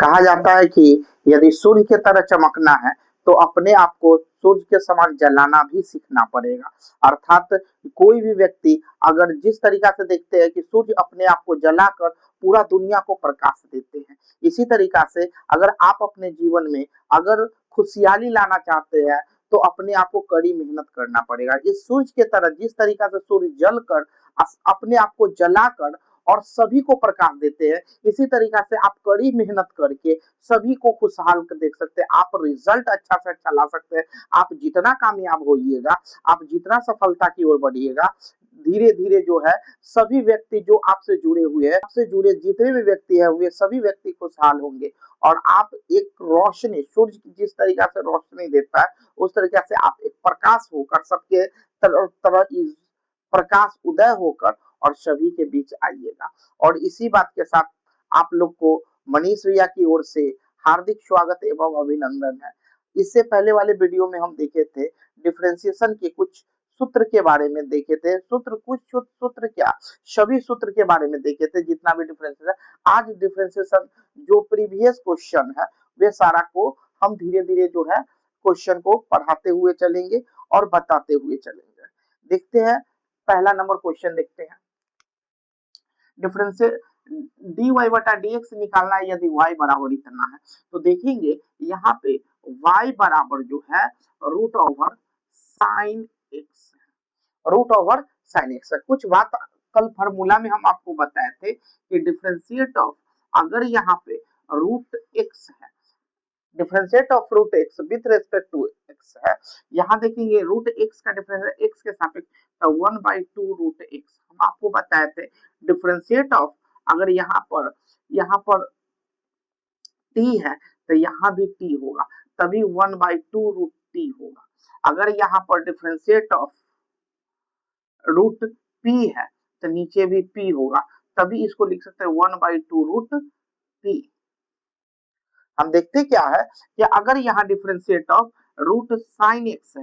कहा जाता है कि यदि सूर्य की तरह चमकना है तो अपने आप को सूर्य के समान जलाना भी सीखना पड़ेगा। अर्थात कोई भी व्यक्ति अगर जिस तरीका से देखते हैं कि सूर्य अपने आप को जलाकर पूरा दुनिया को प्रकाश देते हैं, इसी तरीका से अगर आप अपने जीवन में अगर खुशहाली लाना चाहते हैं तो अपने आप को कड़ी मेहनत करना पड़ेगा। इस सूर्य के तरह जिस तरीका से सूर्य जलकर अपने आप को जलाकर और सभी को प्रकाश देते हैं, इसी तरीका से आप कड़ी मेहनत करके सभी को खुशहाल देख सकते हैं। आप रिजल्ट अच्छा से अच्छा ला सकते हैं। आप जितना कामयाब होइएगा, आप जितना सफलता की ओर बढ़िएगा, धीरे धीरे जो है सभी व्यक्ति जो आपसे जुड़े हुए हैं, आपसे जुड़े जितने भी व्यक्ति हैं, वे सभी व्यक्ति खुशहाल होंगे। और आप एक रोशनी, सूर्य जिस तरीका से रोशनी देता है उस तरीके से आप एक प्रकाश होकर सबके तरह प्रकाश उदय होकर और सभी के बीच आइएगा। और इसी बात के साथ आप लोग को मनीष भैया की ओर से हार्दिक स्वागत एवं अभिनंदन है। इससे पहले वाले वीडियो में हम देखे थे डिफरेंशिएशन के कुछ सूत्र के बारे में देखे थे। कुछ सूत्र क्या, सभी सूत्र के बारे में देखे थे जितना भी डिफरेंशिएशन। आज डिफरेंशिएशन जो प्रीवियस क्वेश्चन है वे सारा को हम धीरे धीरे जो है क्वेश्चन को पढ़ाते हुए चलेंगे और बताते हुए चलेंगे। देखते हैं पहला नंबर क्वेश्चन देखते हैं। डिफरेंशिएट dy बटा dx निकालना है यदि y बराबर इतना है तो देखेंगे यहाँ पे y बराबर जो है root over sine x, root over sine x है। कुछ बात कल फार्मूला में हम आपको बताए थे कि डिफरेंशिएट ऑफ, अगर यहाँ पे रूट एक्स है, differentiate of root x with respect to x है, यहाँ देखेंगे रूट एक्स का डिफरेंस एक्स के सापेक्ष 1/2 रूट एक्स। हम आपको बताए थे डिफरेंशिएट ऑफ, अगर यहाँ पर t है तो यहाँ भी t होगा, तभी 1/2 रूट t होगा। अगर यहाँ पर डिफरेंशिएट ऑफ रूट p है तो नीचे भी p होगा, तभी इसको लिख सकते हैं 1/2 रूट p। हम देखते क्या है कि अगर यहाँ differentiate of root sine x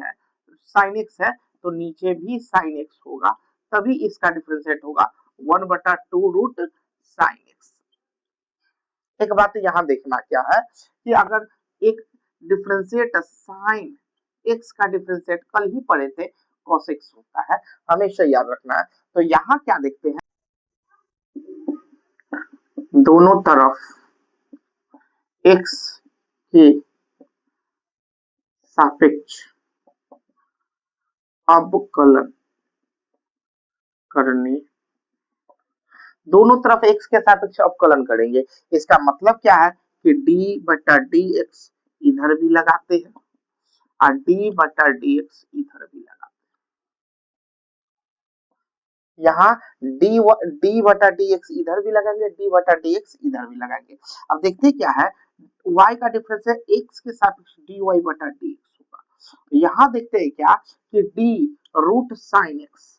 है तो नीचे भी साइन एक्स होगा, तभी इसका डिफरेंशिएट होगा 1/2 रूट साइन एक्स। एक बात यहाँ देखना क्या है कि अगर एक डिफरेंशिएट साइन एक्स का डिफरेंशिएट कल ही पढ़े थे कॉस एक्स होता है, हमेशा याद रखना है। तो यहाँ क्या देखते हैं, दोनों तरफ एक्स के सापेक्ष अवकलन करने, दोनों तरफ x के सापेक्ष अवकलन करेंगे। इसका मतलब क्या है कि d बटा dx इधर भी लगाते हैं और d बटा dx इधर भी लगाते हैं। यहाँ d बटा dx इधर भी लगाएंगे, d बटा dx इधर भी लगाएंगे। अब देखते क्या है, y का डिफरेंस है x के सापेक्ष dy बटा dx होगा। यहाँ देखते हैं क्या कि d रूट साइन एक्स,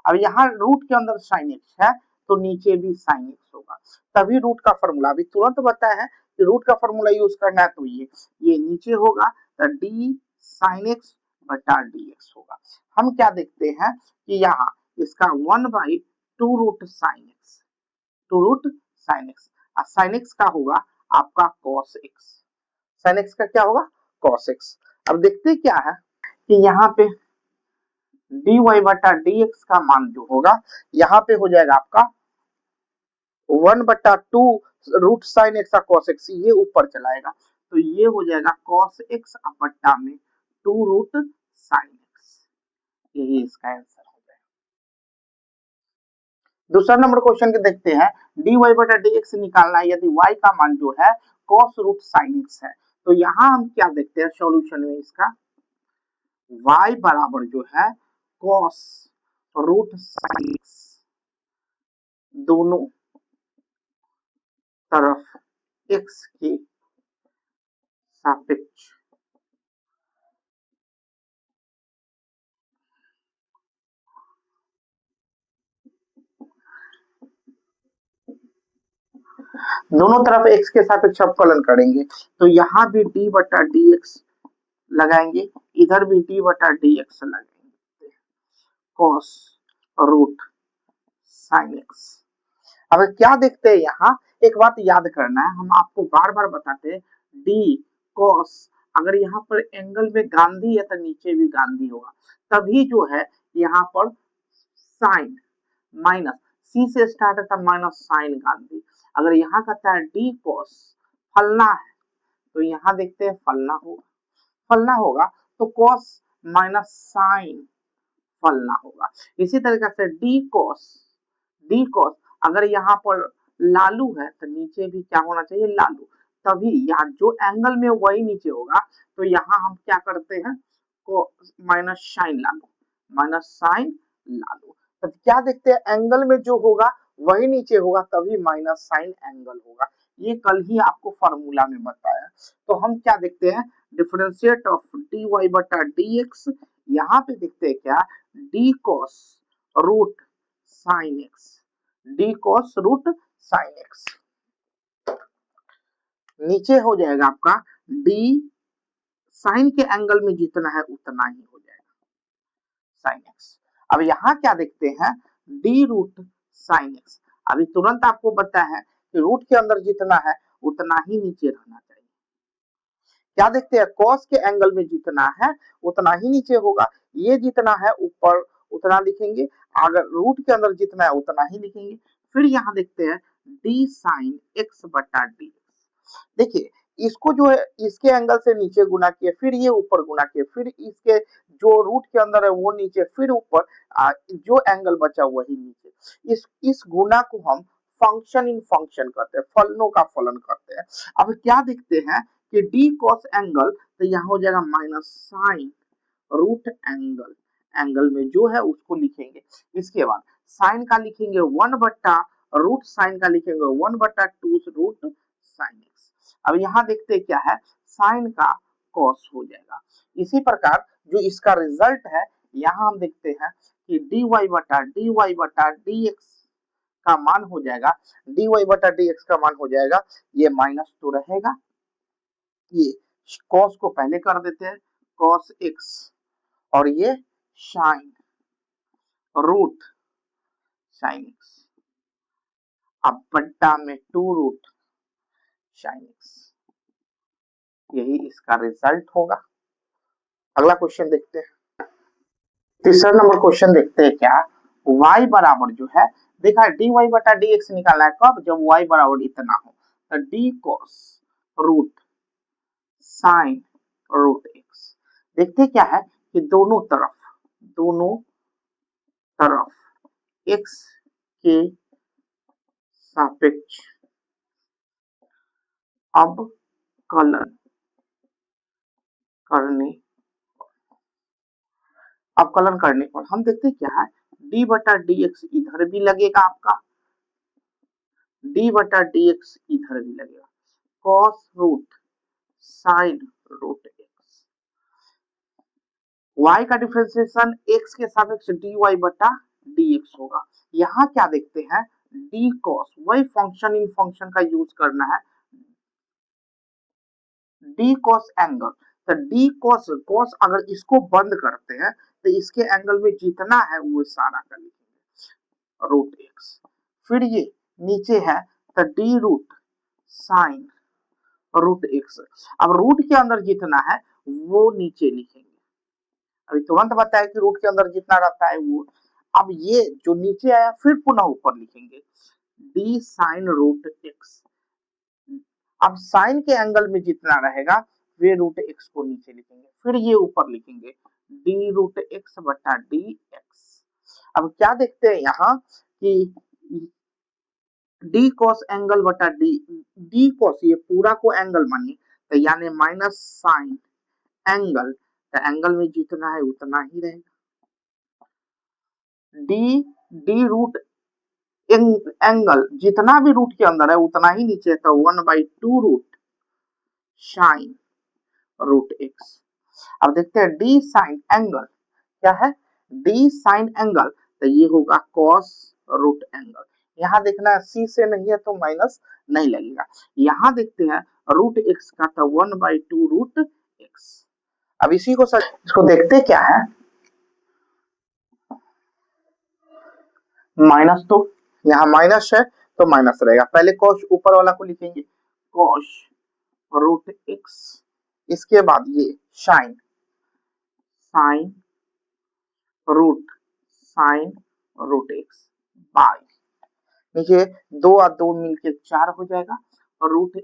अब यहाँ रूट के अंदर साइन एक्स है तो नीचे भी साइन एक्स होगा, तभी रूट का फॉर्मूला अभी तुरंत बताया है कि रूट का फॉर्मूला यूज करना है। तो ये नीचे होगा तो डी साइन एक्स बटा dx होगा। हम क्या देखते हैं कि यहाँ इसका 1/2 root sine x, 2 root sine x, और साइन एक्स का होगा आपका कॉस एक्स, साइन एक्स का क्या होगा कॉस एक्स। अब देखते क्या है कि यहाँ पे dy बटा dx का मान जो होगा यहाँ पे हो जाएगा आपका 1/2 रूट साइन एक्स का कॉस एक्स, ये ऊपर चलाएगा तो ये हो जाएगा कॉस एक्स बट्टा में 2 रूट साइन एक्स, यही इसका आंसर हो जाएगा। दूसरा नंबर क्वेश्चन के देखते हैं, dy बटा dx निकालना है यदि y का मान जो है कॉस रूट साइन एक्स है। तो यहाँ हम क्या देखते हैं सॉल्यूशन में, इसका y बराबर जो है कॉस रूट साइन एक्स, दोनों तरफ x के सापेक्ष दोनों तरफ x के सापेक्ष अवकलन करेंगे तो यहाँ भी d बटा dx लगाएंगे, इधर भी d बटा dx लगाएंगे, cos रूट साइन एक्स। अब क्या देखते हैं यहाँ, एक बात याद करना है, हम आपको बार बार बताते हैं डी कॉस, अगर यहाँ पर एंगल में गांधी है तो नीचे भी गांधी होगा, तभी जो है यहाँ पर साइन माइनस सी से स्टार्ट है तब माइनस साइन गांधी। अगर यहाँ कहता है डी कॉस फलना है तो यहाँ देखते हैं फलना होगा तो कॉस माइनस साइन फलना होगा। इसी तरीके से डी कॉस अगर यहाँ पर लालू है तो नीचे भी क्या होना चाहिए, लालू, तभी यहाँ जो एंगल में वही नीचे होगा, तो यहाँ हम क्या करते हैं माइनस साइन लालू। तो क्या देखते हैं, एंगल में जो होगा वही नीचे होगा, तभी माइनस साइन एंगल होगा। ये कल ही आपको फॉर्मूला में बताया। तो हम क्या देखते हैं, डिफरेंशिएट ऑफ डी वाई बटा डी एक्स, यहाँ पे देखते हैं क्या, d cos root sine x, d cos root sine x, नीचे हो जाएगा आपका डी साइन के एंगल में जितना है उतना ही हो जाएगा साइन एक्स। अब यहाँ क्या देखते हैं, डी रूट साइन एक्स, अभी तुरंत आपको पता है कि रूट के अंदर जितना है उतना ही नीचे रहना चाहिए। क्या देखते हैं, कॉस के एंगल में जितना है उतना ही नीचे होगा, ये जितना है ऊपर उतना लिखेंगे, अगर रूट के अंदर जितना है उतना ही लिखेंगे। फिर यहाँ देखते हैं डी साइन एक्स बटा डी एक्स, देखिए इसको जो है इसके एंगल से नीचे गुना किए, फिर ये ऊपर गुना किए, फिर इसके जो रूट के अंदर है वो नीचे, फिर ऊपर, जो एंगल बचा वही नीचे। इस गुना को हम फंक्शन इन फंक्शन करते हैं, फलनों का फलन करते हैं। अब क्या देखते हैं कि डी कॉस एंगल, तो यहाँ हो जाएगा minus sine root angle, angle में जो है उसको लिखेंगे। इसके बाद साइन का लिखेंगे 1 बट्टा रूट साइन का लिखेंगे 1 बट्टा 2 रूट साइन एक्स। अब यहाँ देखते हैं क्या है, साइन का कॉस हो जाएगा। इसी प्रकार जो इसका रिजल्ट है, यहाँ हम देखते हैं कि dy बटा डी एक्स का मान हो जाएगा, dy बटा डी एक्स का मान हो जाएगा, ये माइनस तो रहेगा, ये कॉस को पहले कर देते हैं कॉस एक्स, और ये साइन रूट साइन एक्स, अब बट्टा में 2 रूट साइन एक्स, यही इसका रिजल्ट होगा। अगला क्वेश्चन देखते हैं, तीसरा नंबर क्वेश्चन देखते हैं क्या, y बराबर जो है, देखा dy बटा डी एक्स निकालना है कब, जब y बराबर इतना हो, तो d cos root sine root x. देखते क्या है कि दोनों तरफ x के सापेक्ष अब कलन करने पर हम देखते क्या है, d बटा डी एक्स इधर भी लगेगा आपका, d बटा डी एक्स इधर भी लगेगा, cos root sine root x, y का डिफरेंशिएशन x के सापेक्ष dy बटा dx होगा। यहाँ क्या देखते हैं, d cos, वही फंक्शन इन फंक्शन का यूज करना है, d cos एंगल, तो d cos अगर इसको बंद करते हैं तो इसके एंगल में जितना है वो सारा कर लिखेंगे रूट एक्स, फिर ये नीचे है तो d root sine root x, अब रूट के अंदर जितना है वो नीचे लिखेंगे, अभी तुरंत बताया कि रूट के अंदर जितना रहता है वो, अब ये जो नीचे आया फिर पुनः ऊपर लिखेंगे डी साइन रूट एक्स, अब साइन के एंगल में जितना रहेगा वे रूट एक्स को नीचे लिखेंगे, फिर ये ऊपर लिखेंगे डी रूट एक्स बटा डी एक्स। अब क्या देखते हैं यहाँ कि डी कॉस एंगल बटा डी कॉस, ये पूरा को एंगल मानिए, तो यानी माइनस साइन एंगल, तो एंगल में जितना है उतना ही रहेगा, डी रूट एंगल जितना भी रूट के अंदर है उतना ही नीचे है, तो 1/2 रूट साइन रूट एक्स। अब देखते हैं डी साइन एंगल क्या है, डी साइन एंगल, तो ये होगा कॉस रूट एंगल, यहाँ देखना है सी से नहीं है तो माइनस नहीं लगेगा। यहाँ देखते हैं रूट एक्स का, तो 1/2 रूट एक्स। अब इसी को इसको देखते क्या है, माइनस, तो यहाँ माइनस है तो माइनस रहेगा। पहले कॉस ऊपर वाला को लिखेंगे कॉस रूट एक्स, इसके बाद ये sine sine sine root x by, नीचे 2 और 2 मिलके 4 हो जाएगा रूट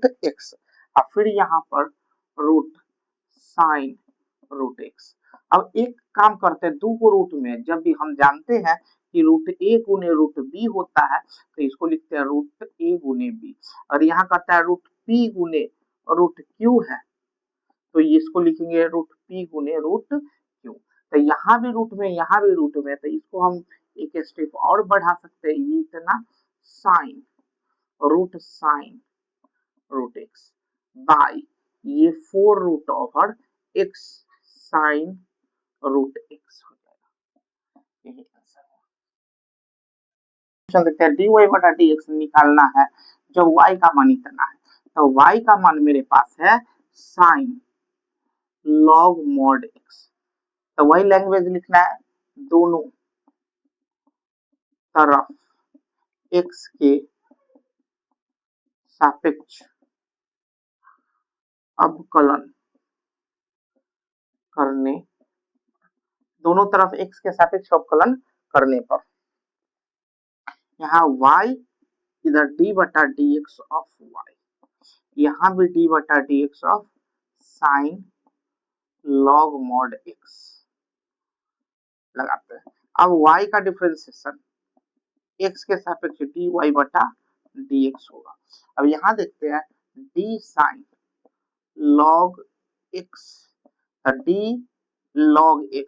एक्स और फिर यहाँ पर रूट साइन रूट एक्स। अब एक काम करते हैं, 2 को रूट में जब भी हम जानते हैं कि रूट ए गुने रूट बी होता है तो इसको लिखते हैं रूट ए गुने बी, और यहाँ कहता है रूट पी गुने रूट क्यू है तो इसको लिखेंगे रूट पी गुने रूट क्यू। तो यहाँ भी रूट में यहाँ भी रूट में, तो इसको हम एक स्टेप और बढ़ा सकते हैं, ये इतना साइन रूट एक्स बाय ये 4 root over x sine root x हो जाएगा। यही आंसर है। क्वेश्चन देखते हैं, dy बटा dx निकालना है जब y का मान इतना है, तो y का मान मेरे पास है साइन लॉग मॉड x, तो वही लैंग्वेज लिखना है, दोनों तरफ x के सापेक्ष अवकलन करने, दोनों तरफ x के सापेक्ष अवकलन करने पर यहाँ y इधर d बटा dx ऑफ y, यहाँ भी d बटा dx of sine log mod x लगाते हैं। अब y का डिफरेंशिएशन x के सापेक्ष dy बटा dx होगा। अब यहाँ देखते हैं d sine log x, d log x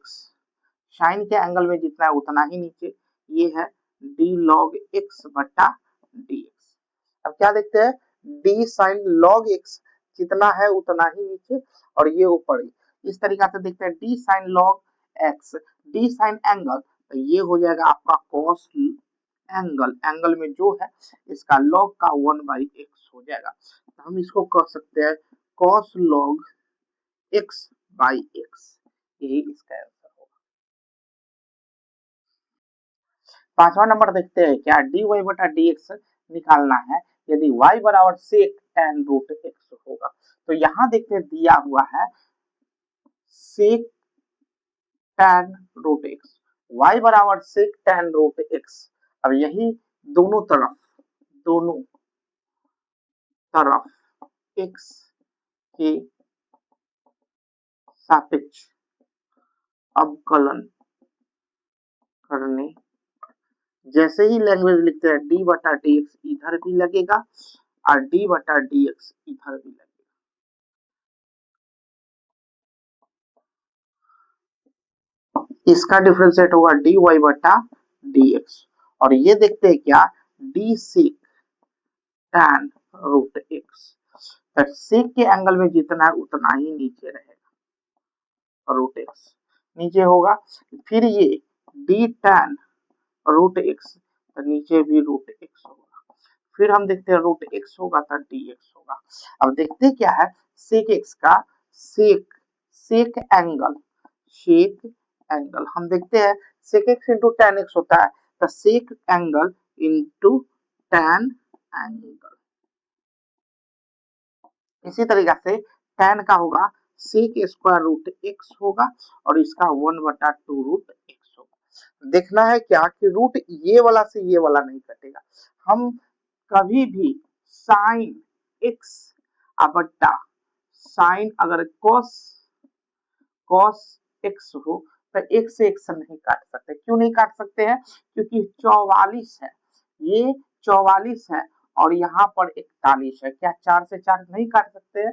sine के एंगल में जितना है उतना ही नीचे, ये है d लॉग x बटा dx। अब क्या देखते हैं, d साइन लॉग x जितना है उतना ही नीचे और ये ऊपर, इस तरीका से देखते हैं d sine log x, d sign angle, तो ये हो जाएगा आपका cos एंगल में जो है इसका लॉग का 1/x हो जाएगा, तो हम इसको कह सकते हैं cos log x/x, यही इसका आंसर होगा। 5वां नंबर देखते हैं, क्या dy बटा dx निकालना है यदि y बराबर sec tan रूट x होगा, तो यहाँ देखते हैं दिया हुआ है sec tan root x, y बराबर sec tan रूट x। अब यही दोनों तरफ x के सापेक्ष अवकलन करने, जैसे ही लैंग्वेज लिखते हैं d बटा dx इधर भी लगेगा और d बटा dx इधर भी लगेगा। इसका डिफरेंशिएट होगा dy बटा dx, और ये देखते हैं क्या d sec tan root x, sec के एंगल में जितना है उतना ही नीचे रहेगा, रूट x नीचे होगा, फिर ये d tan रूट x तो नीचे भी रूट x होगा, फिर हम देखते हैं रूट x होगा तो dx होगा। अब देखते क्या है sec x का सेक एंगल हम देखते हैं sec x into tan x होता है, तो सेक एंगल इंटू tan एंगल, इसी तरीका से tan का होगा sec स्क्वायर रूट x होगा और इसका 1/2 रूट x होगा। देखना है क्या कि रूट ये वाला से ये वाला नहीं कटेगा, हम कभी भी साइन x बट्टा साइन अगर cos x हो तो x से x नहीं काट सकते, क्यों नहीं काट सकते हैं, क्योंकि 44 है, ये 44 है और यहाँ पर 41 है, क्या 4 से 4 नहीं काट सकते हैं,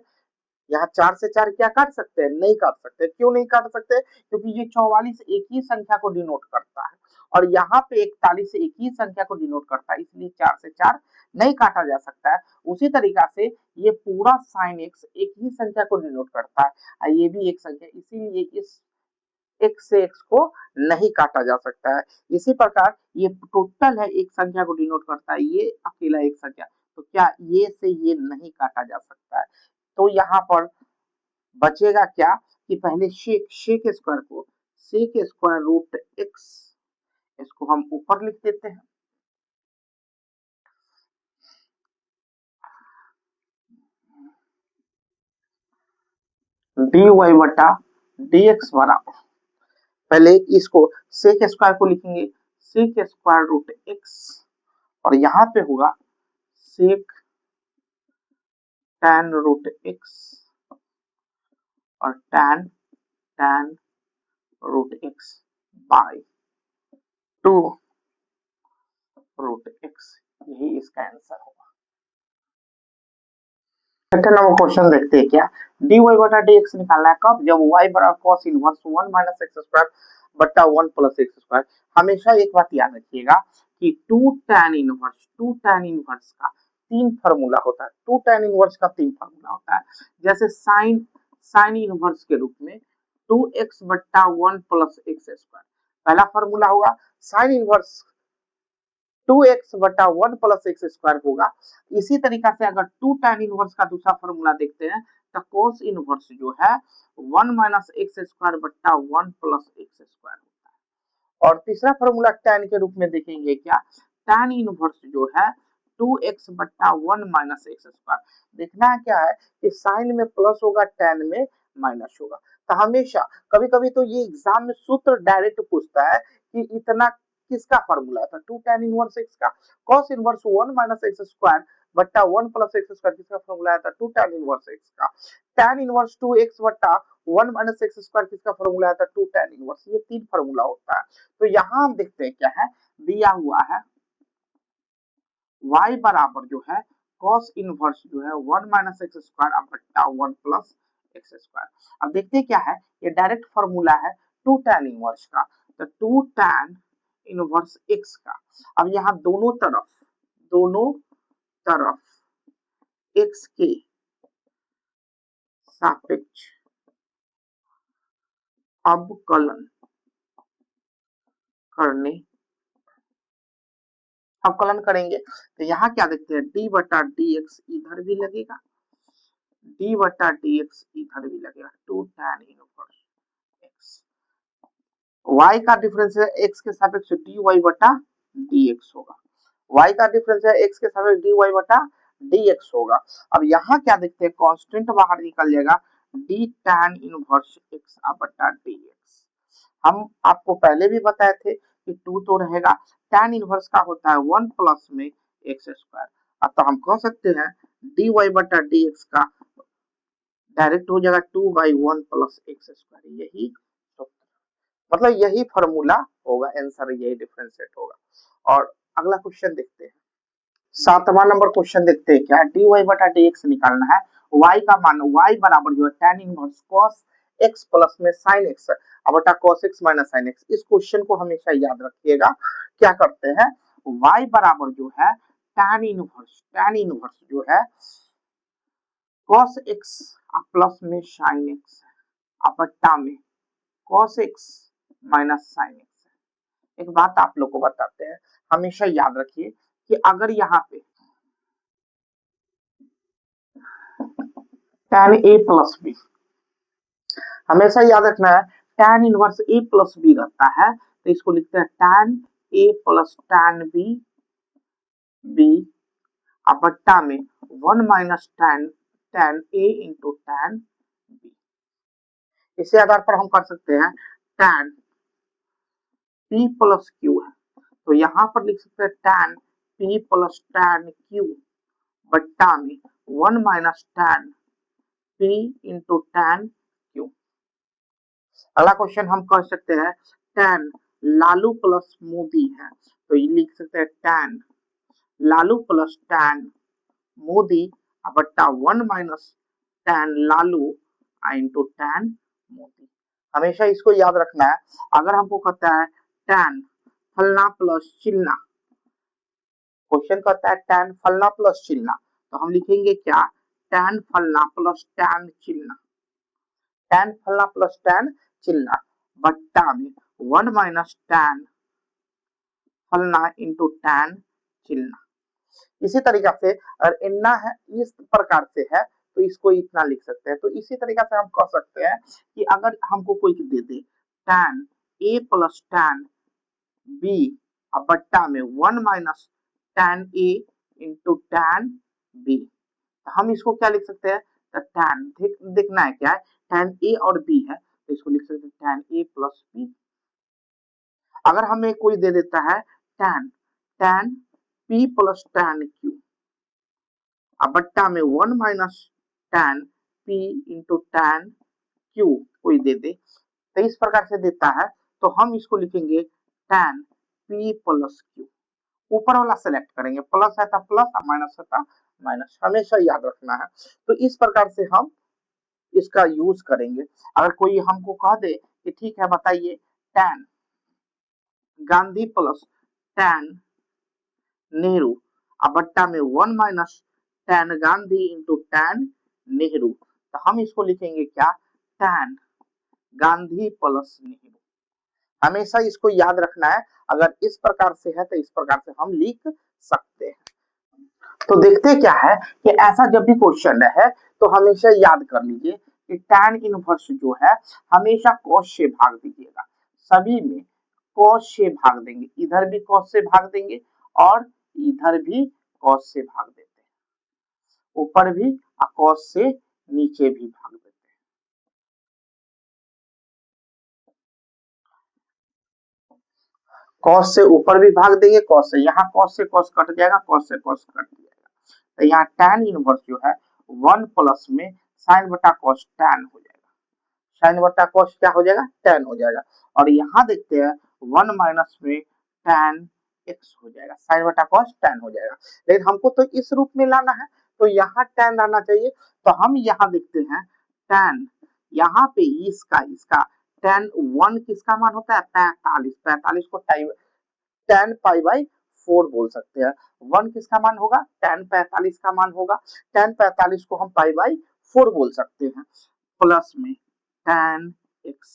यहाँ 4 से 4 क्या काट सकते हैं, नहीं काट सकते, क्यों नहीं काट सकते, क्योंकि ये 44 एक ही संख्या को डिनोट करता है और यहाँ पे 41 एक ही संख्या को डिनोट करता है, इसलिए 4 से 4 नहीं काटा जा सकता है। उसी तरीका से ये पूरा साइन x एक ही संख्या को डिनोट करता है और ये भी एक संख्या, इसीलिए इस x से x को नहीं काटा जा सकता है। इसी प्रकार ये टोटल है एक संख्या को डिनोट करता है, ये अकेला एक संख्या, तो क्या ये से ये नहीं काटा जा सकता है, तो यहाँ पर बचेगा क्या कि पहले शेक स्क्वायर रूट x, इसको हम ऊपर लिख देते हैं dy बटा dx बराबर, पहले इसको सेक स्क्वायर को लिखेंगे सेक स्क्वायर रूट एक्स, और यहाँ पे होगा सेक tan रूट एक्स और tan root x by 2 root x, यही इसका आंसर होगा। छठे नंबर क्वेश्चन देखते हैं क्या, dy बटा dx निकालना है कब, जब y बराबर cos inverse 1 minus x square बटा 1 प्लस एक्स स्क्वायर। हमेशा एक बात याद रखिएगा कि 2 tan इनवर्स का तीन फार्मूला होता है, 2 tan इनवर्स का तीन फार्मूला होता है। जैसे साइन इनवर्स के रूप में 2x बट्टा 1 प्लस एक्स स्क्वायर, पहला फार्मूला होगा साइन इनवर्स 2x बटा 1 प्लस एक्स स्क्वायर होगा। इसी तरीका से अगर 2 tan इनवर्स का दूसरा फार्मूला देखते हैं तो cos इनवर्स जो है 1 माइनस एक्स स्क्वायर बट्टा 1 प्लस एक्स स्क्वायर होता है। और तीसरा फार्मूला tan के रूप में देखेंगे क्या, tan इनवर्स जो है 2x बट्टा 1 माइनस एक्स स्क्वायर। देखना है क्या है कि साइन में प्लस होगा tan में माइनस होगा। तो हमेशा कभी कभी तो ये एग्जाम में सूत्र डायरेक्ट पूछता है कि इतना किसका फार्मूला था, 2 tan इनवर्स एक्स का, cos inverse 1 minus x square बट्टा 1 प्लस एक्स स्क्वायर किसका फार्मूला था, 2 tan इनवर्स एक्स का, tan इनवर्स 2x बट्टा 1 माइनस एक्स स्क्वायर किसका फार्मूला था, 2 tan इनवर्स। ये तीन फार्मूला होता है। तो यहाँ हम देखते हैं क्या है, दिया हुआ है y बराबर जो है cos इनवर्स जो है 1 माइनस एक्स स्क्वायर बट्टा 1 प्लस एक्स स्क्वायर। अब देखते हैं क्या है, ये डायरेक्ट फार्मूला है 2 tan इनवर्स का, तो 2 tan इनवर्स x का। अब यहाँ दोनों तरफ x के सापेक्ष अवकलन करेंगे तो यहाँ क्या देखते हैं, d बटा dx इधर भी लगेगा, d बटा dx इधर भी लगेगा, 2 tan इनवर्स x, y का डिफरेंस है x के सापेक्ष dy बटा dx होगा, y का डिफरेंस है x के सापेक्ष dy बटा dx होगा। अब यहाँ क्या देखते हैं, कांस्टेंट बाहर निकल जाएगा, d tan इनवर्स x बटा dx। हम आपको पहले भी बताए थे कि 2 तो रहेगा, tan इनवर्स का होता है 1 प्लस में एक्स स्क्वायर। अब तो हम कह सकते हैं dy बटा dx का डायरेक्ट हो जाएगा 2 बाई 1 प्लस एक्स स्क्वायर, यही मतलब यही फार्मूला होगा, आंसर यही डिफरेंशिएट होगा। और अगला क्वेश्चन देखते हैं, 7वां नंबर क्वेश्चन देखते हैं क्या, dy बटा dx निकालना है, y का मान y बराबर जो है tan inverse cos x plus में sin x बटा cos x minus sin x। इस क्वेश्चन को हमेशा याद रखिएगा, क्या करते हैं, y बराबर जो है tan इनवर्स जो है cos x प्लस में sin x बटा में cos x minus sin x। एक बात आप लोग को बताते हैं, हमेशा याद रखिए कि अगर यहाँ पे tan a प्लस b, हमेशा याद रखना है tan inverse a plus b रहता है तो इसको लिखते हैं tan a plus tan b बट्टा में 1 minus tan a into tan b। इसी आधार पर हम कर सकते हैं tan p प्लस q है तो यहाँ पर लिख सकते हैं tan p plus tan q बट्टा में 1 minus tan p into tan q। अगला क्वेश्चन हम कर सकते हैं tan लालू प्लस मोदी है तो ये लिख सकते हैं tan Lalu plus tan Modi बट्टा 1 minus tan Lalu into tan Modi. हमेशा इसको याद रखना है, अगर हमको कहता है tan फलना प्लस चिलना, क्वेश्चन कहता है tan फलना प्लस चिलना, तो हम लिखेंगे क्या, tan फलना प्लस tan चिलना, tan फलना प्लस tan चिलना बट्टा में 1 माइनस tan फलना इंटू tan चिलना। इसी तरीका से अगर इतना है इस प्रकार से है तो इसको इतना लिख सकते हैं। तो इसी तरीका से हम कह सकते हैं कि अगर हमको कोई दे दे tan a plus tan b बट्टा में 1 minus tan a into tan b, हम इसको क्या लिख सकते हैं, तो tan देखना है क्या है, tan a और b है तो इसको लिख सकते हैं tan a प्लस b। अगर हमें कोई दे देता है tan p plus tan q, अब बट्टा में 1 minus tan p into tan q कोई दे दे तो इस प्रकार से देता है तो हम इसको लिखेंगे tan p प्लस q, ऊपर वाला सेलेक्ट करेंगे, प्लस है तो प्लस और माइनस है तो माइनस, हमेशा याद रखना है। तो इस प्रकार से हम इसका यूज करेंगे। अगर कोई हमको कह दे कि ठीक है बताइए tan Gandhi plus tan Nehru, अब बट्टा में 1 minus tan Gandhi into tan Nehru, तो हम इसको लिखेंगे क्या, tan गांधी प्लस नेहरू। हमेशा इसको याद रखना है, अगर इस प्रकार से है तो इस प्रकार से हम लिख सकते हैं। तो देखते क्या है कि ऐसा जब भी क्वेश्चन है तो हमेशा याद कर लीजिए कि tan इनवर्स जो है हमेशा cos से भाग दीजिएगा, सभी में cos से भाग देंगे, इधर भी cos से भाग देंगे और इधर भी cos से भाग देते हैं, ऊपर भी cos से नीचे भी भाग देते हैं। cos से ऊपर भी भाग देंगे, cos से यहाँ cos से cos कट जाएगा, cos से cos कट जाएगा, तो यहाँ tan इनवर्स जो है 1 प्लस में sin बटा cos tan हो जाएगा, sin बटा cos क्या हो जाएगा, tan हो जाएगा। और यहाँ देखते हैं 1 माइनस में tan x हो जाएगा, sin बटा cos tan हो जाएगा। लेकिन हमको तो इस रूप में लाना है तो यहाँ tan आना चाहिए, तो हम यहाँ देखते हैं tan, यहाँ पे इसका tan 1 किसका मान होता है, 45, 45 को tan पाई बाई 4 बोल सकते हैं। 1 किसका मान होगा, tan 45 का मान होगा, tan 45 को हम पाई बाई 4 बोल सकते हैं, प्लस में tan x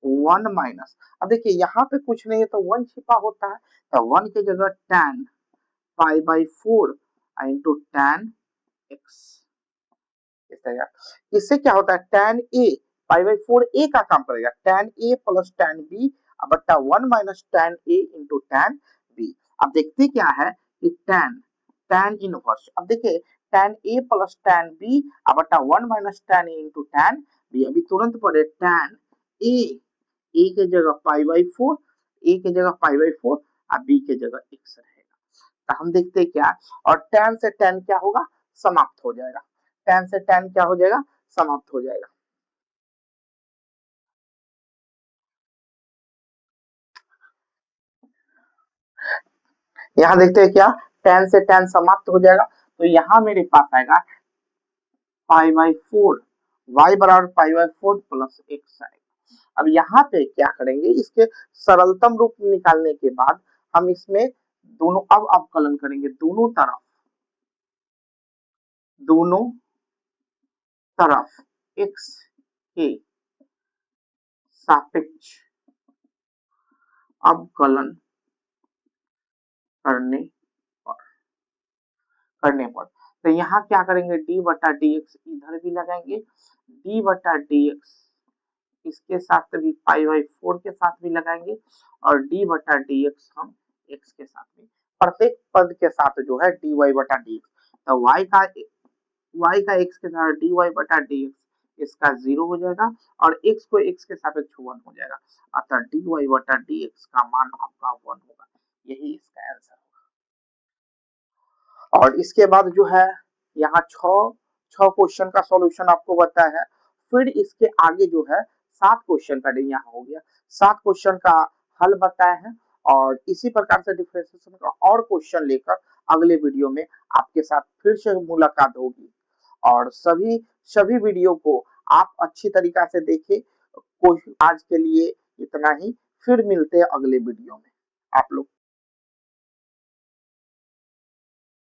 1 माइनस, अब देखिए यहाँ पे कुछ नहीं है तो 1 छिपा होता है, तो 1 की जगह tan pi by 4 into tan x, इससे क्या होता है tan a pi by 4 a का काम करेगा, tan a plus tan b बट्टा 1 minus tan a into tan b। अब देखते क्या है कि tan इनवर्स, अब देखिए tan a plus tan b बट्टा 1 minus tan a into tan b, अभी तुरंत पढ़े tan a के जगह पाई बाई 4, a के जगह पाई बाई 4 और b के जगह x रहेगा, तो हम देखते क्या, और tan से tan क्या होगा, समाप्त हो जाएगा, tan से tan क्या हो जाएगा, समाप्त हो जाएगा। यहाँ देखते हैं क्या, tan से tan समाप्त हो जाएगा, तो यहाँ मेरे पास आएगा पाई बाई 4, y बराबर पाई बाई 4 प्लस x आएगा। अब यहाँ पे क्या करेंगे, इसके सरलतम रूप निकालने के बाद हम इसमें दोनों अब अवकलन करेंगे, दोनों तरफ x के सापेक्ष अवकलन करने पर तो यहाँ क्या करेंगे, d बटा dx इधर भी लगाएंगे, d बटा dx इसके साथ भी पाई बाई 4 के साथ भी लगाएंगे और d बटा dx हम x के साथ भी, प्रत्येक पद के साथ जो है dy बटा dx, तो y का x के साथ dy बटा dx इसका 0 हो जाएगा और x को x के सापेक्ष 1 हो जाएगा, अतः dy बटा dx का मान आपका 1 होगा, यही इसका आंसर होगा। और इसके बाद जो है यहाँ 6 क्वेश्चन का सॉल्यूशन आपको बताया है, फिर इसके आगे जो है 7 क्वेश्चन का यहाँ हो गया, 7 क्वेश्चन का हल बताए हैं और इसी प्रकार से डिफरेंशिएशन का और क्वेश्चन लेकर अगले वीडियो में आपके साथ फिर से मुलाकात होगी। और सभी वीडियो को आप अच्छी तरीका से देखें। आज के लिए इतना ही, फिर मिलते हैं अगले वीडियो में। आप लोग